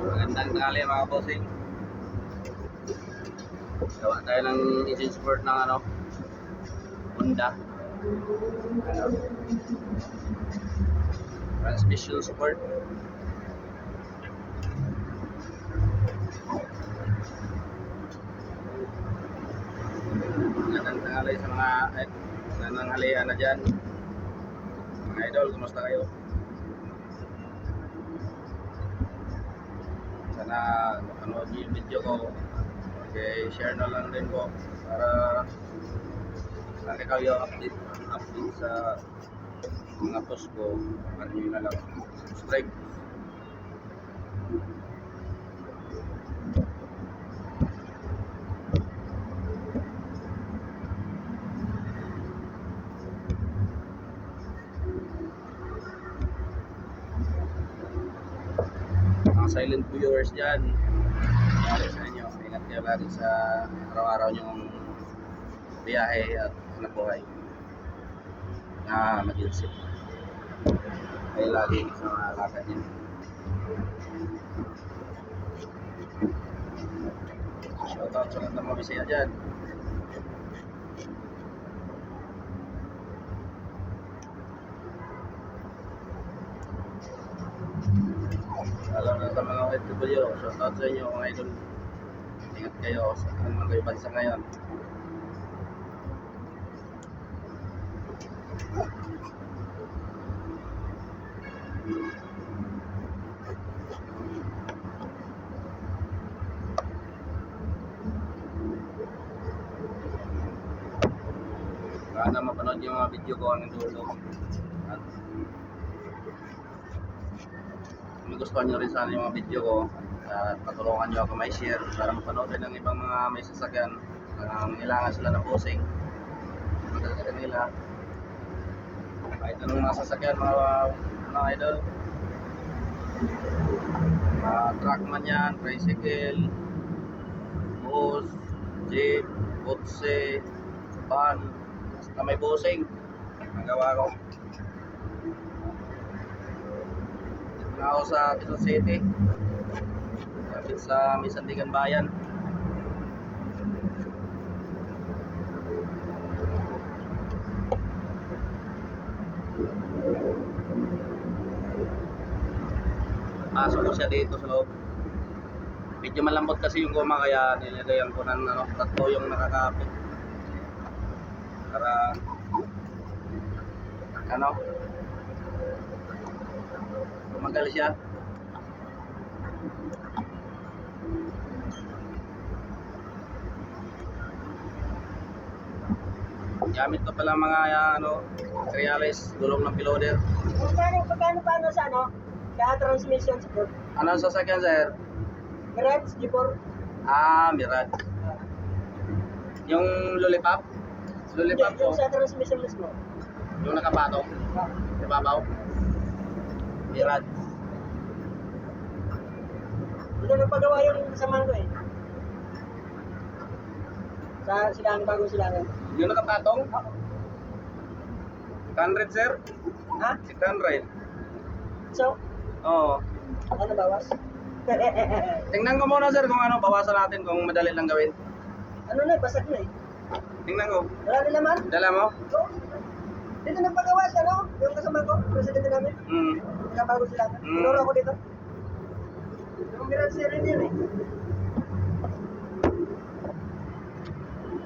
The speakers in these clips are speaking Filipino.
Magandang tanghali mga bossing. Gawa tayo ng engine support ng Honda. Transmission support. Magandang tanghali sa mga nananghalian na dyan. Mga idol, kumusta kayo? Sana mapanood niyo yung video ko. Okay, share na lang din po para lagi kayo update sa mga post ko. Ano nyo na lang subscribe. Mga silent viewers dyan, ingat sa inyo. Ingat kayo lagi sa araw-araw nyong biyahe at buhay na mag-iusip kayo lagi sa mga lakad nyo. Shoutout sa lahat ng mga Bisaya dyan. Lalo na sa mga OFW, shoutout sa inyo mga idol. Ingat kayo sa mga kayo bansa ngayon. Sana mapanood yung mga video ko hanggang dulo. At kung gustuhan nyo rin sana yung mga video ko, at patulungan nyo ako may share para mapanood rin ng ibang mga may sasakyan na kailangan sila ng posing. Magkakita nila kahit anong mga sasakyan, mga idol, mga truckman yan, tricycle, bus, jeep, kotse, van, basta may posing nagawa ko. Dito na ako sa Quezon City, kapit sa may Sandigan Bayan. Pasok ko siya dito sa loob. Medyo malambot kasi yung goma kaya nilagayan ko ng tatlo yung nakakapit para tumagal siya. Gamit ko pala mga materials, gulong ng piloder. Paano sa lahat transmission support? Ano ang sasakyan, sir? Mirage, G4. Mirage. Yung lollipop? Lollipop ko. Yung sa transmission mismo. Yung nakapatong? Sa babaw? Mirage. Ito nagpagawa yung kasamahan ko eh. Sa silangan, bagong silangan. Yung nakapatong? 600, sir? Ha? 600. So, Oo. ano bawas? Tingnan ko muna, sir, kung ano bawasan natin kung madali lang gawin. Ano na, basag na eh. Tingnan ko. Wala na naman. Dala mo? So, dito nagpagawa yung kasama ko, presidente namin. Bagong silangan. Tinuro ako dito. Yung Mirage na rin yun eh.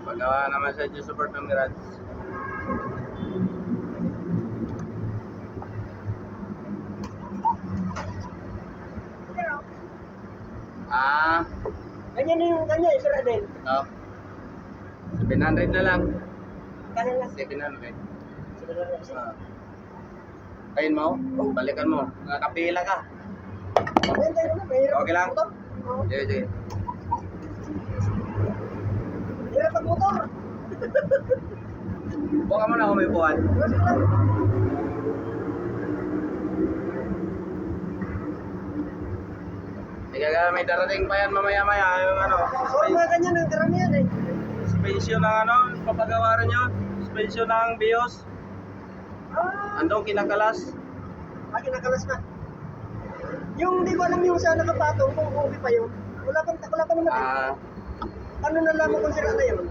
Paggawa naman sa Diyos support ng Mirage. Ganyan yung kanya, isura din. 700 na lang. Kanan lang. 700. Sebenarnya. Kain mo? Balikan mo. Nakapila ka. Okay lang? Sige, sige. Hirap ang motor. Buka mo na kung may upuan. Kaya may darating pa yan mamaya-maya yung Mga ganyan ang karamihan eh. suspension ng papagawaran nyo, suspension ng BIOS. Andong kinakalas. Kinakalas na. Yung hindi ko alam yung sa nakapatong kung okay pa yun. Wala pa naman eh. Ah, Ano nalaman kung sira na yun?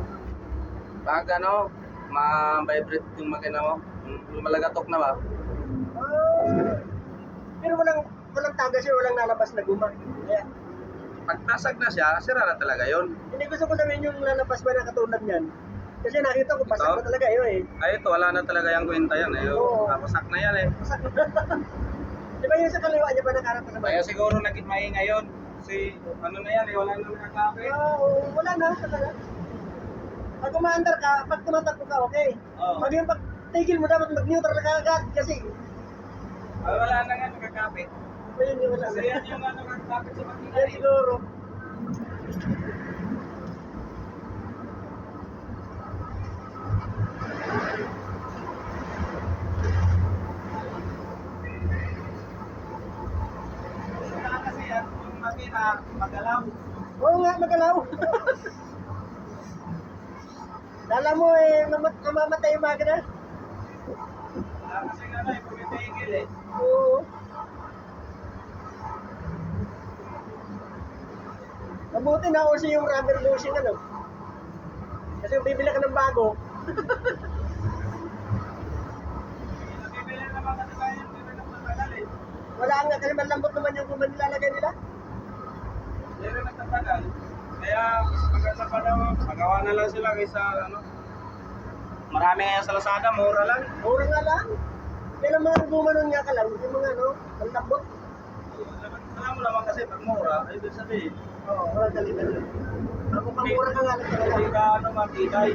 pag ano, ma-vibrate yung makina mo. Malagatok na ba? Ah, pero walang tagas yun, walang nalabas na guma. Kaya, Pag nasag na siya, sira na talaga yun. hindi gusto ko sabihin yung lalabas ba na katulad niyan. Kasi nakita ko, basag Ito? na talaga yun eh. Ay, ito, wala na talaga yung kwenta yan eh. Oo. Kapasak na yan eh. Basag na. Di ba yung sa kaliwa niya ba nakaharap ka sa Kaya siguro naging maingay yun. Kasi ano na yan eh, wala na nakakape. Wala na, talaga. Pag umaandar ka, pag tumatakbo ka, okay. Oo. Pag yung pagtigil mo, dapat mag-neutral ka agad kasi Ay, wala na nga nakakape. ayun yung wala. Kasi yan yung ano, nakakape sa makina Yan eh. siguro. Wala kasi yan, yung makina, magalaw. Oo nga, magalaw. Lala mo eh, mamamatay yung makina. Wala kasi ano eh, pumitigil eh. Oo. Mabuti na uso yung rubber bushing ano. Kasi kung bibili ka ng bago, Nabibili naman kasi tayo yung bibili ng matagal eh. wala nga kasi malambot naman yung guma nilalagay nila. Hindi rin nagtatagal. Kaya maganda pa daw, magawa na lang sila kaysa ano. Marami ngayon sa Lazada, mura lang. Mura nga lang. Kailan mga guma nun nga ka lang, yung mga ano, malambot. Alam mo naman kasi pag mura, ay ibig sabihin, Oo, wala dalitan. Ako pang mura ka nga lang talaga. hindi ka ano, matibay.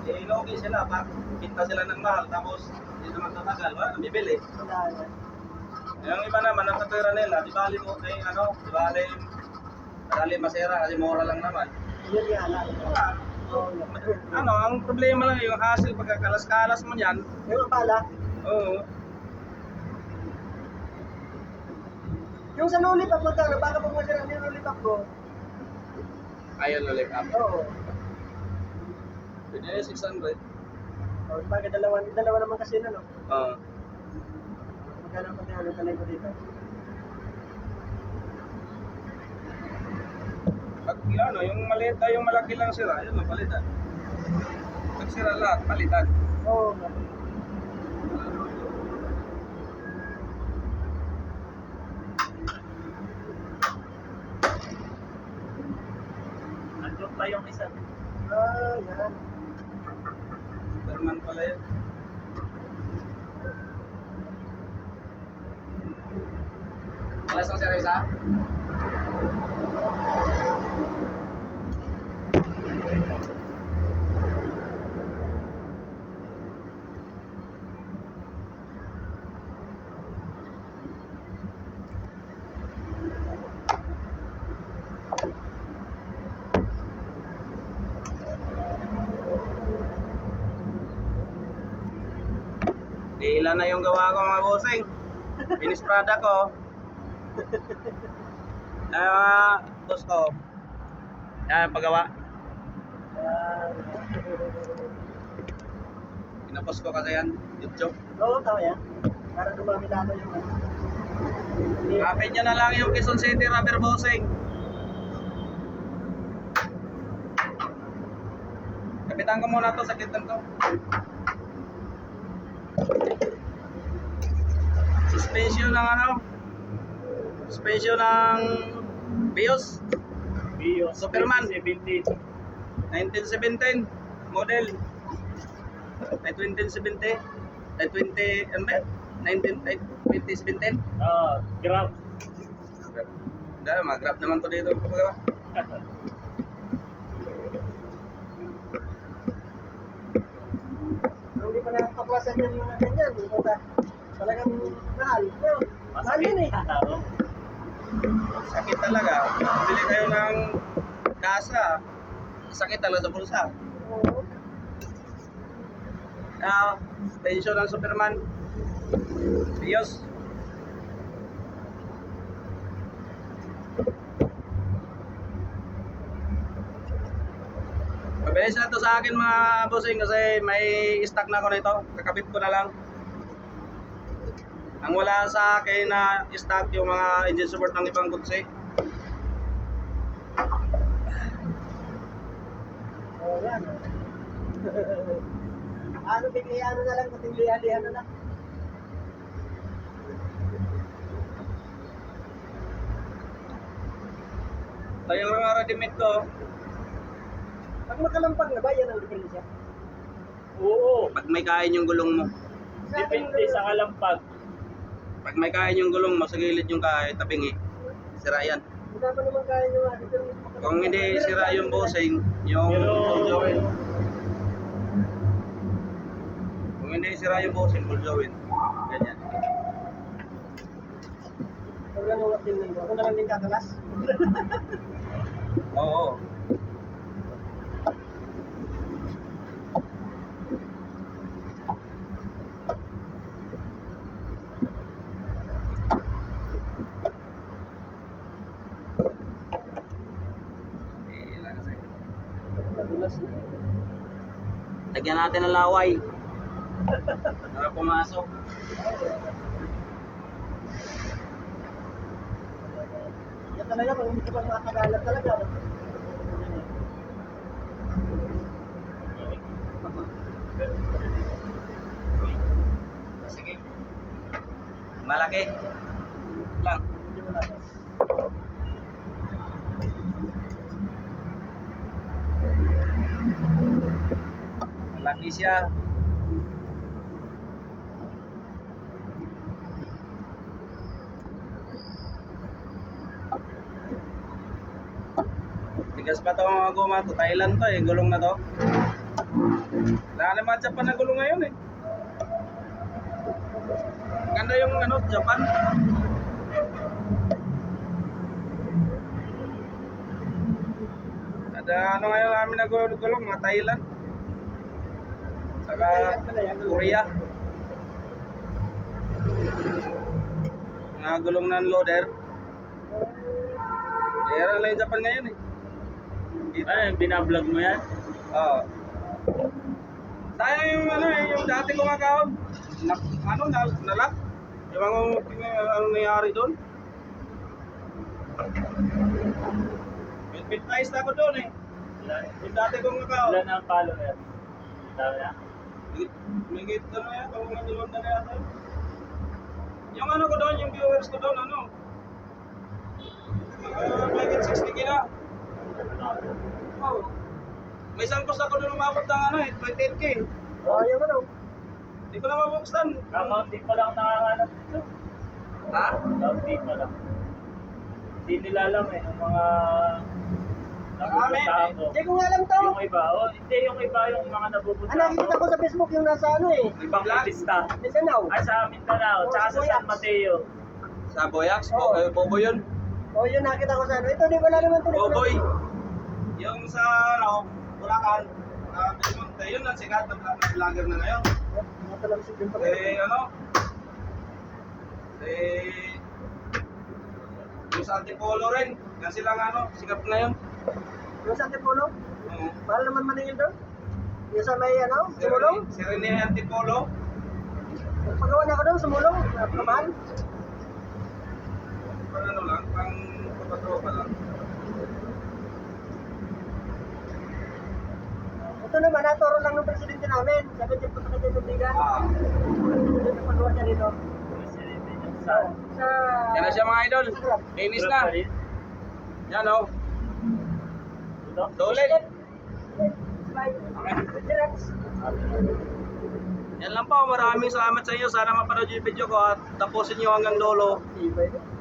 Eh, logi sila, pag pinta sila ng mahal, tapos hindi naman tatagal, wala nang bibili. Wala na. Yung iba naman, ang katira nila, di bali mo, di bali masera kasi mura lang naman. Yun nga lang. Wala. Oo. Ano, ang problema lang yung hassle pagkakalas-kalas mo yan. Yung pala, Oo. yung sa lollipop magkano, baka pag masira yung lollipop ko. Ayun, ulit up. Oo. Pwede 600. Oh, bagay dalawa naman kasi na no. Oo. Magkano pa ano talay ko dito. Pag ano, yung maliit yung malaki lang sira, yun ang palitan. Pag sira lahat, palitan. Oo. Nandun pa yung isa. Yan. Superman pala yun. Alas ang sira isa? Di ilan na yung gawa ko mga bossing. Finish product ko. Ay mga boss ko. Yan, paggawa. Pinapost ko kasi yan, YouTube. Oo, tama yan. Para dumami lalo yung ano. Kapit nyo na lang yung Quezon City Rubber Bossing. Kapitan ko muna to, sakitan to. Suspension ng ano? Suspension ng Bios. Superman. 1917 model. Ay 2017. Ay 20 ano ba? 2017. Grab. Dahil mag-grab naman to dito. Hindi pa nakakaklasan yung mga ganyan. Ito ba? Talagang mahal. Pero, mahal yun eh. Sakit talaga. Bili kayo ng kasa. Sakit talaga sa bulsa. Oo. Suspension ng Superman. Bios. Mabilis na to sa akin mga bossing kasi may stock na ako nito. Kakabit ko na lang. Ang wala sa akin na stock yung mga engine support ng ibang kutsi. Oh, yan. Ano, bigay ano na lang, kuting lihan-lihan na lang. Kaya yung mga ready-made ko, Pag makalampag na ba, yan ang diferensya? Oo. pag may kain yung gulong mo. Depende sa kalampag. Pag may kain yung gulong mo, sa gilid yung kain, tabingi. Sira yan. Hindi pa naman kaya yung ano. pero- Kung hindi sira yung bossing, yung Pero- ball joint. Kung hindi sira yung bossing, ball joint. Ganyan. Pag ano, tingnan mo. Ako na lang din kakalas. Oo. Nadulas na. Lagyan natin ng laway. Para pumasok. Yan talaga, pag hindi ka pa makakagalap talaga. no? Sige. Malaki. Lang. Hindi mo natin. Malaki siya. Tigas pa to mga guma to. Thailand to eh. Gulong na to. Wala naman Japan na gulong ngayon eh. Ganda yung ano, Japan. Ada ano ngayon namin na gulong, mga Thailand. Saka Korea. Mga gulong ng loader. Kaya lang yung Japan ngayon eh. Ano yung binablog mo yan? Oo. Sayang yung ano eh, yung dati kong account. Nalak. Yung ano nangyari doon. Bit-bit-price na ako doon eh. Yung dati kong account. Ilan ang follower? Dami na? May gito na yan, kung nagulong na yata. Yung ano ko doon, yung viewers ko doon, ano? May 60k na. Oh. May isang post ako doon umabot ng ano eh, 28k. Oh, yung ano. Hindi ko na mabuksan. Kakaunti pa lang nakakanap dito. Ha? Kaunti pa lang. Hindi nila alam eh, ng mga Marami. napupuntahan ko. Hindi ko nga alam to. Yung iba, oh, hindi yung iba yung mga Ah, napupuntahan nakikita ko sa Facebook yung nasa ano eh. Ibang artista. Mindanao. Ay, sa Mindanao, tsaka sa San Mateo. Sa Boyax? Oo. Bobo yun? Oh, yun nakita ko sa ano. Ito, di wala naman to. Boboy. Yung sa ano, Bulacan. Yun ang sikat na vlogger na ngayon. Natalamsik din pa. Ano? Yung sa Antipolo rin. Yan silang ano, sikat na yun. Yung sa Antipolo. Oo. Mahal naman maningil doon. Yung sa may ano, sumulong. Si Rene Antipolo. Pagawa na ako doon, sumulong. Napamahal. Pang ano lang, pang tropa lang. Ito naman, naturo lang ng presidente namin. Sabi niya po sa katitubigan. Ah. Ito yung pagawa niya dito. Sa Sa... Yan na siya mga idol. Linis na. Yan o. Ito? Solid. Direct. Yan lang po. Maraming salamat sa inyo. Sana mapanood yung video ko at tapusin nyo hanggang dulo.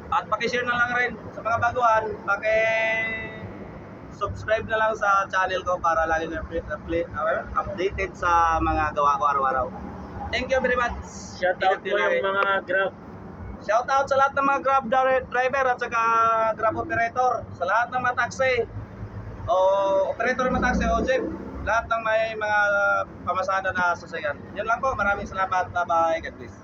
At pakishare na lang rin sa mga baguhan. Subscribe na lang sa channel ko para lagi na updated sa mga gawa ko araw-araw. Thank you very much. Shoutout mo yung mga Grab. Shoutout sa lahat ng mga Grab driver at saka Grab operator. Sa lahat ng mga taxi o operator ng mga taxi o jeep. Lahat ng may mga pamasada na sasakyan. Yan lang po. Maraming salamat. Bye-bye. God bless.